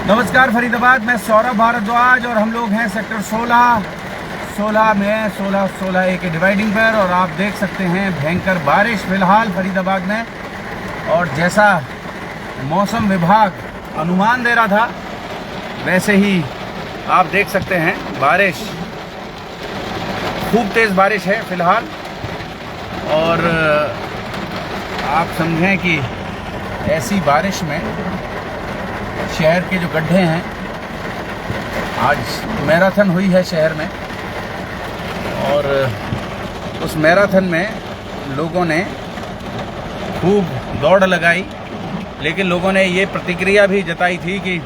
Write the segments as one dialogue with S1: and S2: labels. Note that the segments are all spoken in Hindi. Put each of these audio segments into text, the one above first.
S1: नमस्कार फरीदाबाद, मैं सौरभ भारद्वाज और हम लोग हैं सेक्टर 16 में 16A के डिवाइडिंग पर। और आप देख सकते हैं भयंकर बारिश फिलहाल फरीदाबाद में। और जैसा मौसम विभाग अनुमान दे रहा था वैसे ही आप देख सकते हैं बारिश, खूब तेज़ बारिश है फिलहाल। और आप समझें कि ऐसी बारिश में शहर के जो गड्ढे हैं, आज मैराथन हुई है शहर में और उस मैराथन में लोगों ने खूब दौड़ लगाई, लेकिन लोगों ने ये प्रतिक्रिया भी जताई थी कि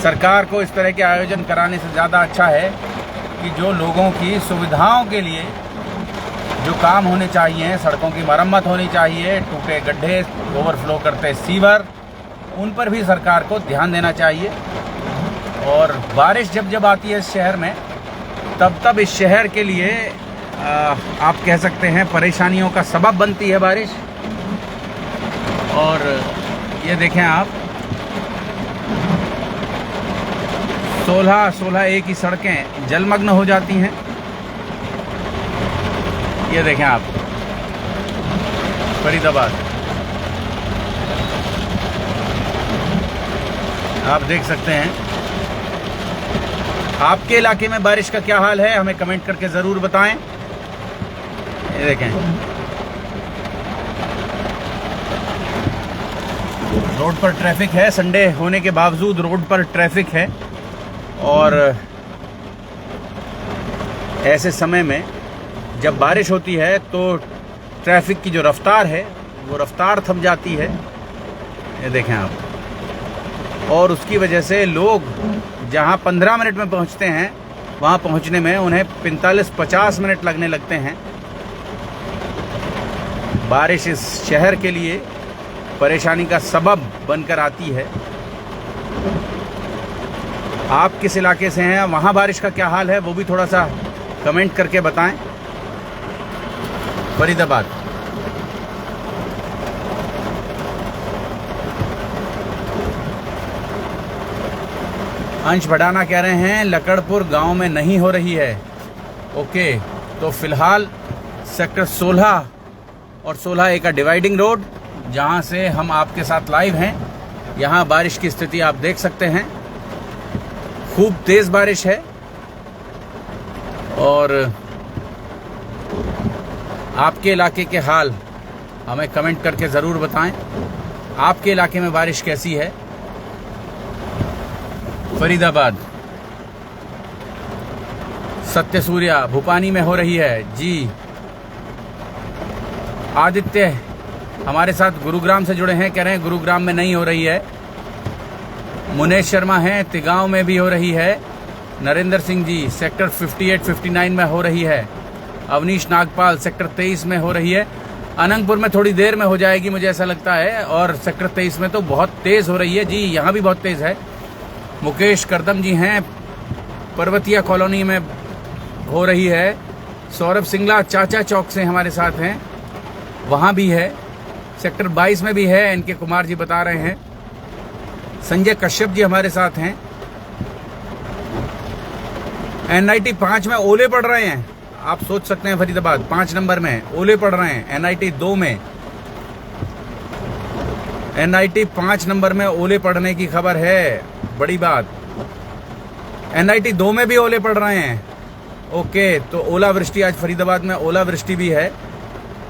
S1: सरकार को इस तरह के आयोजन कराने से ज़्यादा अच्छा है कि जो लोगों की सुविधाओं के लिए जो काम होने चाहिए, सड़कों की मरम्मत होनी चाहिए, टूटे गड्ढे, ओवरफ्लो करते सीवर, उन पर भी सरकार को ध्यान देना चाहिए। और बारिश जब आती है इस शहर में तब इस शहर के लिए आप कह सकते हैं परेशानियों का सबब बनती है बारिश। और ये देखें आप 16A की सड़कें जलमग्न हो जाती हैं। ये देखें आप फरीदाबाद, आप देख सकते हैं। आपके इलाके में बारिश का क्या हाल है हमें कमेंट करके ज़रूर बताएं। ये देखें रोड पर ट्रैफिक है, संडे होने के बावजूद रोड पर ट्रैफिक है। और ऐसे समय में जब बारिश होती है तो ट्रैफिक की जो रफ्तार है वो रफ्तार थम जाती है। ये देखें आप, और उसकी वजह से लोग जहां 15 मिनट में पहुंचते हैं वहां पहुंचने में उन्हें 45-50 मिनट लगने लगते हैं। बारिश इस शहर के लिए परेशानी का सबब बनकर आती है। आप किस इलाके से हैं, वहां बारिश का क्या हाल है वो भी थोड़ा सा कमेंट करके बताएं। फरीदाबाद, अंश भडाना कह रहे हैं लकड़पुर गांव में नहीं हो रही है। ओके, तो फिलहाल सेक्टर 16 और 16A का डिवाइडिंग रोड, जहां से हम आपके साथ लाइव हैं, यहां बारिश की स्थिति आप देख सकते हैं। खूब तेज बारिश है और आपके इलाके के हाल हमें कमेंट करके ज़रूर बताएं। आपके इलाके में बारिश कैसी है? फरीदाबाद, सत्य सूर्या भूपानी में हो रही है जी। आदित्य हमारे साथ गुरुग्राम से जुड़े हैं, कह रहे हैं गुरुग्राम में नहीं हो रही है। मुनेश शर्मा हैं, तिगांव में भी हो रही है। नरेंद्र सिंह जी सेक्टर 58-59 में हो रही है। अवनीश नागपाल सेक्टर 23 में हो रही है। अनंतपुर में थोड़ी देर में हो जाएगी मुझे ऐसा लगता है, और सेक्टर 23 में तो बहुत तेज़ हो रही है जी, यहाँ भी बहुत तेज़ है। मुकेश करदम जी हैं, पर्वतिया कॉलोनी में हो रही है। सौरभ सिंगला चाचा चौक से हमारे साथ हैं, वहाँ भी है। सेक्टर 22 में भी है, इनके कुमार जी बता रहे हैं। संजय कश्यप जी हमारे साथ हैं। NIT 5 में ओले पड़ रहे हैं, आप सोच सकते हैं फरीदाबाद 5 नंबर में ओले पड़ रहे हैं। NIT 2 में, NIT 5 नंबर में ओले पड़ने की खबर है, बड़ी बात। NIT 2 में भी ओले पड़ रहे हैं। ओके, तो ओलावृष्टि आज फरीदाबाद में ओलावृष्टि भी है।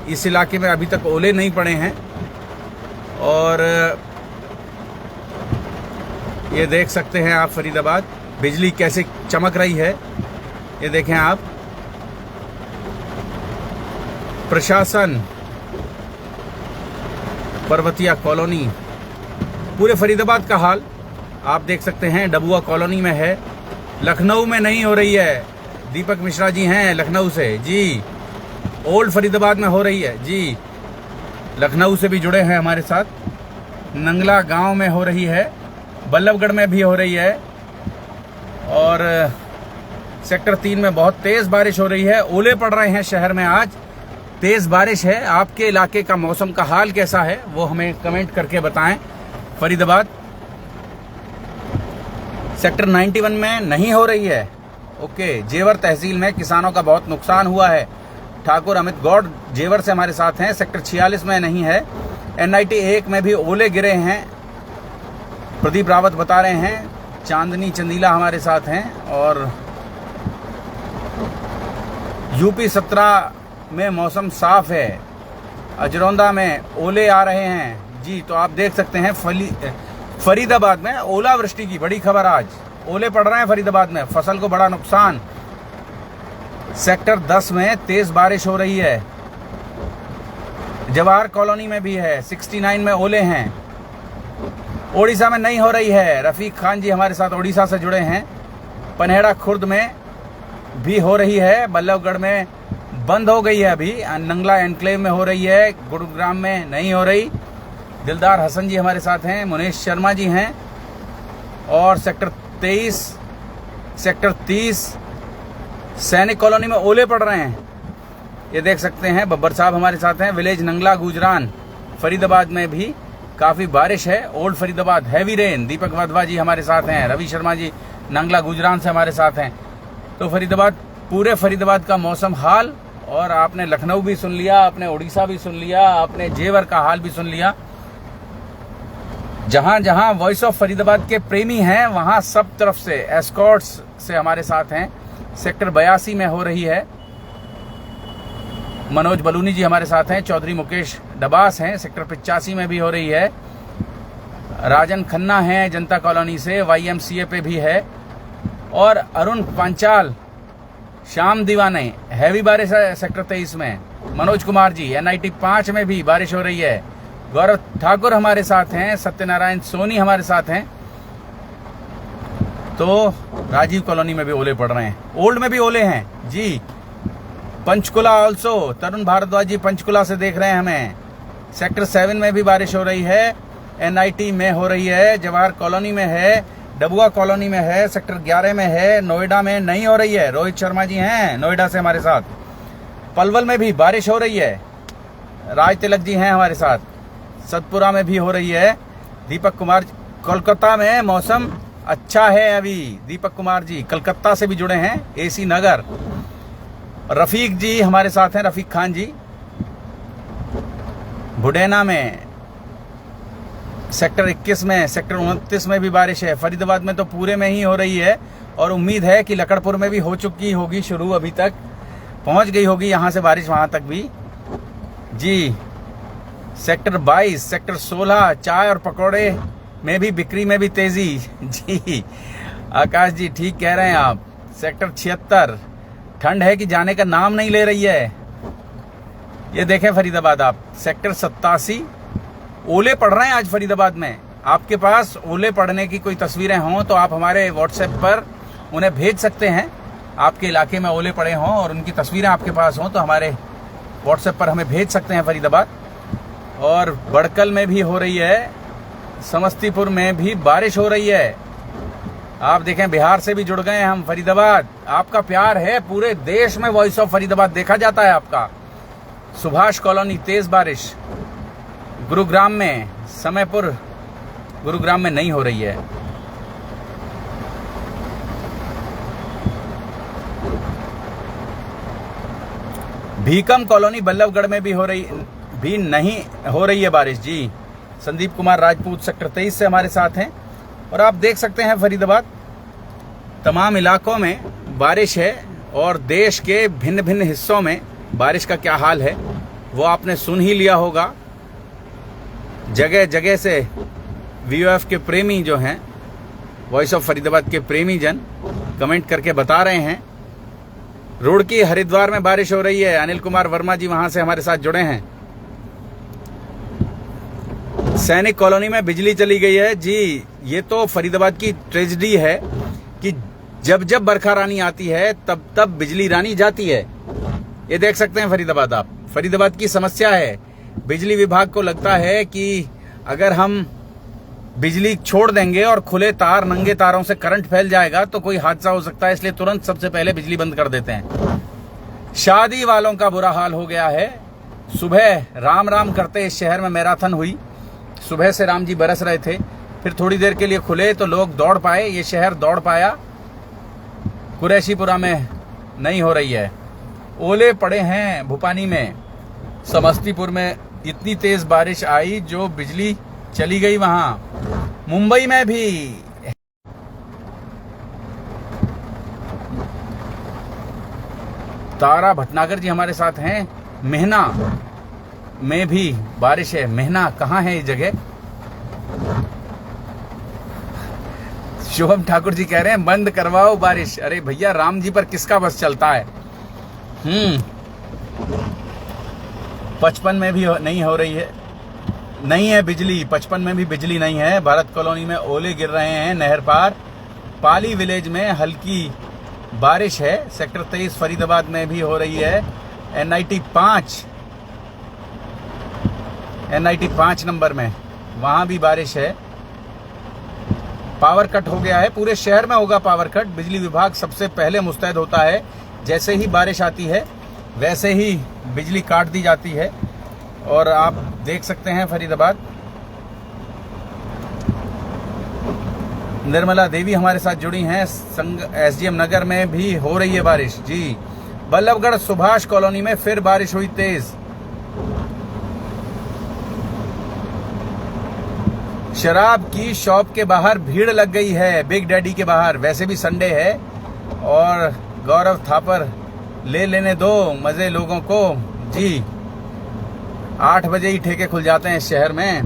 S1: इस इलाके में अभी तक ओले नहीं पड़े हैं। और ये देख सकते हैं आप फरीदाबाद, बिजली कैसे चमक रही है। ये देखें आप, प्रशासन, पर्वतिया कॉलोनी, पूरे फरीदाबाद का हाल आप देख सकते हैं। डबुआ कॉलोनी में है। लखनऊ में नहीं हो रही है, दीपक मिश्रा जी हैं लखनऊ से जी। ओल्ड फरीदाबाद में हो रही है जी, लखनऊ से भी जुड़े हैं हमारे साथ। नंगला गांव में हो रही है, बल्लभगढ़ में भी हो रही है। और सेक्टर 3 में बहुत तेज़ बारिश हो रही है, ओले पड़ रहे हैं शहर में, आज तेज़ बारिश है। आपके इलाके का मौसम का हाल कैसा है वो हमें कमेंट करके बताएं। फरीदाबाद, सेक्टर 91 में नहीं हो रही है। ओके, जेवर तहसील में किसानों का बहुत नुकसान हुआ है। ठाकुर अमित गौड़ जेवर से हमारे साथ हैं। सेक्टर 46 में नहीं है। NIT 1 में भी ओले गिरे हैं, प्रदीप रावत बता रहे हैं। चांदनी चंदीला हमारे साथ हैं। और UP 17 में मौसम साफ है। अजरौंदा में ओले आ रहे हैं जी। तो आप देख सकते हैं फरीदाबाद में ओलावृष्टि की बड़ी खबर। आज ओले पड़ रहे हैं फरीदाबाद में, फसल को बड़ा नुकसान। सेक्टर 10 में तेज बारिश हो रही है। जवाहर कॉलोनी में भी है। 69 में ओले हैं। ओडिशा में नहीं हो रही है। रफीक खान जी हमारे साथ ओडिशा से जुड़े हैं। पनहेड़ा खुर्द में भी हो रही है। बल्लभगढ़ में बंद हो गई है अभी। नंगला एनक्लेव में हो रही है। गुरुग्राम में नहीं हो रही। दिलदार हसन जी हमारे साथ हैं। मुनेश शर्मा जी हैं। और सेक्टर 23, सेक्टर 30 सैनिक कॉलोनी में ओले पड़ रहे हैं। ये देख सकते हैं। बब्बर साहब हमारे साथ हैं। विलेज नंगला गुजरान फरीदाबाद में भी काफ़ी बारिश है। Old Faridabad heavy rain. Deepak Wadhwa ji हमारे साथ हैं। रवि शर्मा जी नंगला गुजरान से हमारे साथ हैं। तो फरीदाबाद, पूरे फरीदाबाद का मौसम हाल। और आपने लखनऊ भी सुन लिया, आपने उड़ीसा भी सुन लिया, आपने जेवर का हाल भी सुन लिया। जहां जहां वॉइस ऑफ फरीदाबाद के प्रेमी हैं वहां सब तरफ से एस्कॉर्ट्स से हमारे साथ हैं। सेक्टर 82 में हो रही है। मनोज बलूनी जी हमारे साथ हैं। चौधरी मुकेश डबास हैं। सेक्टर 85 में भी हो रही है। राजन खन्ना हैं जनता कॉलोनी से। YMCA पे भी है। और अरुण पांचाल, श्याम दीवाने, हैवी बारिश है सेक्टर 23 में। मनोज कुमार जी NIT 5 में भी बारिश हो रही है। गौरव ठाकुर हमारे साथ हैं। सत्यनारायण सोनी हमारे साथ हैं। तो राजीव कॉलोनी में भी ओले पड़ रहे हैं। ओल्ड में भी ओले हैं जी। पंचकुला ऑल्सो, तरुण भारद्वाज जी पंचकुला से देख रहे हैं हमें। सेक्टर 7 में भी बारिश हो रही है। NIT में हो रही है। जवाहर कॉलोनी में है। डबुआ कॉलोनी में है। सेक्टर 11 में है। नोएडा में नहीं हो रही है। रोहित शर्मा जी हैं नोएडा से हमारे साथ। पलवल में भी बारिश हो रही है। राज तिलक जी हैं हमारे साथ। सतपुरा में भी हो रही है। दीपक कुमार, कोलकाता में मौसम अच्छा है अभी। दीपक कुमार जी कलकत्ता से भी जुड़े हैं। AC नगर। रफीक जी हमारे साथ हैं। रफीक खान जी बुडेना में। सेक्टर 21 में, सेक्टर 29 में भी बारिश है। फरीदाबाद में तो पूरे में ही हो रही है। और उम्मीद है कि लकड़पुर में भी हो चुकी होगी शुरू, अभी तक पहुंच गई होगी यहाँ से बारिश वहां तक भी जी। सेक्टर 22, सेक्टर 16 चाय और पकौड़े में भी बिक्री में भी तेजी जी। आकाश जी ठीक कह रहे हैं आप। सेक्टर 76 ठंड है कि जाने का नाम नहीं ले रही है। ये देखें फरीदाबाद आप। सेक्टर 87 ओले पड़ रहे हैं आज फरीदाबाद में। आपके पास ओले पड़ने की कोई तस्वीरें हों तो आप हमारे व्हाट्सएप पर उन्हें भेज सकते हैं। आपके इलाके में ओले पड़े हों और उनकी तस्वीरें आपके पास हों तो हमारे व्हाट्सएप पर हमें भेज सकते हैं फरीदाबाद। और बड़कल में भी हो रही है। समस्तीपुर में भी बारिश हो रही है। आप देखें बिहार से भी जुड़ गए हम। फरीदाबाद आपका प्यार है। पूरे देश में वॉइस ऑफ फरीदाबाद देखा जाता है आपका। सुभाष कॉलोनी तेज बारिश। गुरुग्राम में, समयपुर गुरुग्राम में नहीं हो रही है। भीकम कॉलोनी बल्लभगढ़ में भी नहीं हो रही है बारिश जी। संदीप कुमार राजपूत सेक्टर 23 से हमारे साथ हैं। और आप देख सकते हैं फरीदाबाद तमाम इलाकों में बारिश है। और देश के भिन्न भिन्न हिस्सों में बारिश का क्या हाल है वो आपने सुन ही लिया होगा। जगह जगह से VOF के प्रेमी जो हैं, वॉइस ऑफ फरीदाबाद के प्रेमी जन कमेंट करके बता रहे हैं। रुड़की हरिद्वार में बारिश हो रही है। अनिल कुमार वर्मा जी वहां से हमारे साथ जुड़े हैं। सैनिक कॉलोनी में बिजली चली गई है जी। ये तो फरीदाबाद की ट्रेजेडी है कि जब जब बरखा रानी आती है तब तब बिजली रानी जाती है। ये देख सकते हैं फरीदाबाद आप। फरीदाबाद की समस्या है। बिजली विभाग को लगता है कि अगर हम बिजली छोड़ देंगे और खुले तार, नंगे तारों से करंट फैल जाएगा तो कोई हादसा हो सकता है, इसलिए तुरंत सबसे पहले बिजली बंद कर देते हैं। शादी वालों का बुरा हाल हो गया है। सुबह राम राम करते इस शहर में मैराथन हुई। सुबह से राम जी बरस रहे थे। फिर थोड़ी देर के लिए खुले तो लोग दौड़ पाए, ये शहर दौड़ पाया। कुरैशीपुरा में नहीं हो रही है। ओले पड़े हैं भूपानी में, समस्तीपुर में इतनी तेज बारिश आई जो बिजली चली गई। वहां मुंबई में भी तारा भटनागर जी हमारे साथ हैं। मेहना में भी बारिश है। मेहना कहाँ है ये जगह? शुभम ठाकुर जी कह रहे हैं बंद करवाओ बारिश। अरे भैया, राम जी पर किसका बस चलता है? 55 में भी नहीं हो रही है, नहीं है बिजली। 55 में भी बिजली नहीं है। भारत कॉलोनी में ओले गिर रहे हैं नहर पार। पाली विलेज में हल्की बारिश है। सेक्टर 23 फरीदाबाद में भी हो रही है। NIT 5 नंबर में वहां भी बारिश है। पावर कट हो गया है। पूरे शहर में होगा पावर कट। बिजली विभाग सबसे पहले मुस्तैद होता है। जैसे ही बारिश आती है वैसे ही बिजली काट दी जाती है। और आप देख सकते हैं फरीदाबाद, निर्मला देवी हमारे साथ जुड़ी हैं। SGM नगर में भी हो रही है बारिश जी। बल्लभगढ़ सुभाष कॉलोनी में फिर बारिश हुई तेज। शराब की शॉप के बाहर भीड़ लग गई है, बिग डैडी के बाहर। वैसे भी संडे है और गौरव थापर ले लेने दो मजे लोगों को जी। 8 बजे ही ठेके खुल जाते हैं शहर में।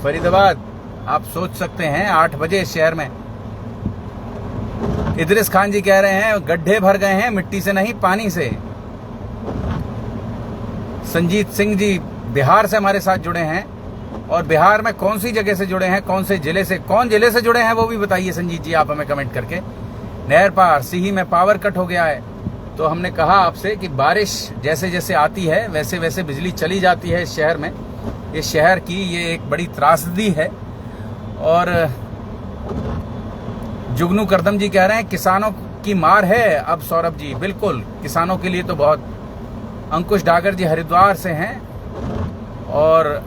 S1: फरीदाबाद आप सोच सकते हैं 8 बजे शहर में। इदरिस खान जी कह रहे हैं गड्ढे भर गए हैं, मिट्टी से नहीं पानी से। संजीत सिंह जी बिहार से हमारे साथ जुड़े हैं। और बिहार में कौन सी जगह से जुड़े हैं, कौन से जिले से, कौन जिले से जुड़े हैं वो भी बताइए संजीत जी आप हमें कमेंट करके। नहर पार सिही में पावर कट हो गया है। तो हमने कहा आपसे कि बारिश जैसे जैसे आती है वैसे वैसे बिजली चली जाती है इस शहर में। इस शहर की ये एक बड़ी त्रासदी है। और जुगनू करदम जी कह रहे हैं किसानों की मार है अब सौरभ जी। बिल्कुल, किसानों के लिए तो बहुत। अंकुश डागर जी हरिद्वार से हैं और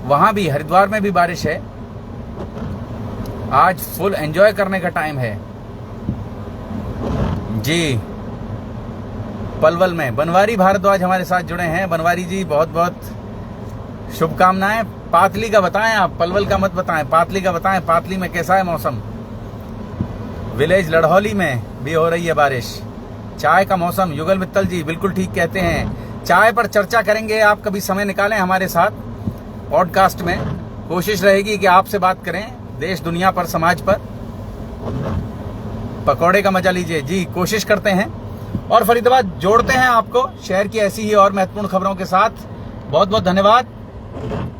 S1: वहां भी हरिद्वार में भी बारिश है। आज फुल एंजॉय करने का टाइम है जी। पलवल में बनवारी भारद्वाज हमारे साथ जुड़े हैं। बनवारी जी बहुत बहुत शुभकामनाएं। पातली का बताएं आप, पलवल का मत बताएं, पातली का बताएं। पातली में कैसा है मौसम? विलेज लड़हौली में भी हो रही है बारिश। चाय का मौसम, युगल मित्तल जी बिल्कुल ठीक कहते हैं। चाय पर चर्चा करेंगे, आप कभी समय निकालें हमारे साथ पॉडकास्ट में। कोशिश रहेगी कि आपसे बात करें देश दुनिया पर, समाज पर। पकौड़े का मजा लीजिए जी, कोशिश करते हैं। और फरीदाबाद जोड़ते हैं आपको शहर की ऐसी ही और महत्वपूर्ण खबरों के साथ। बहुत बहुत धन्यवाद।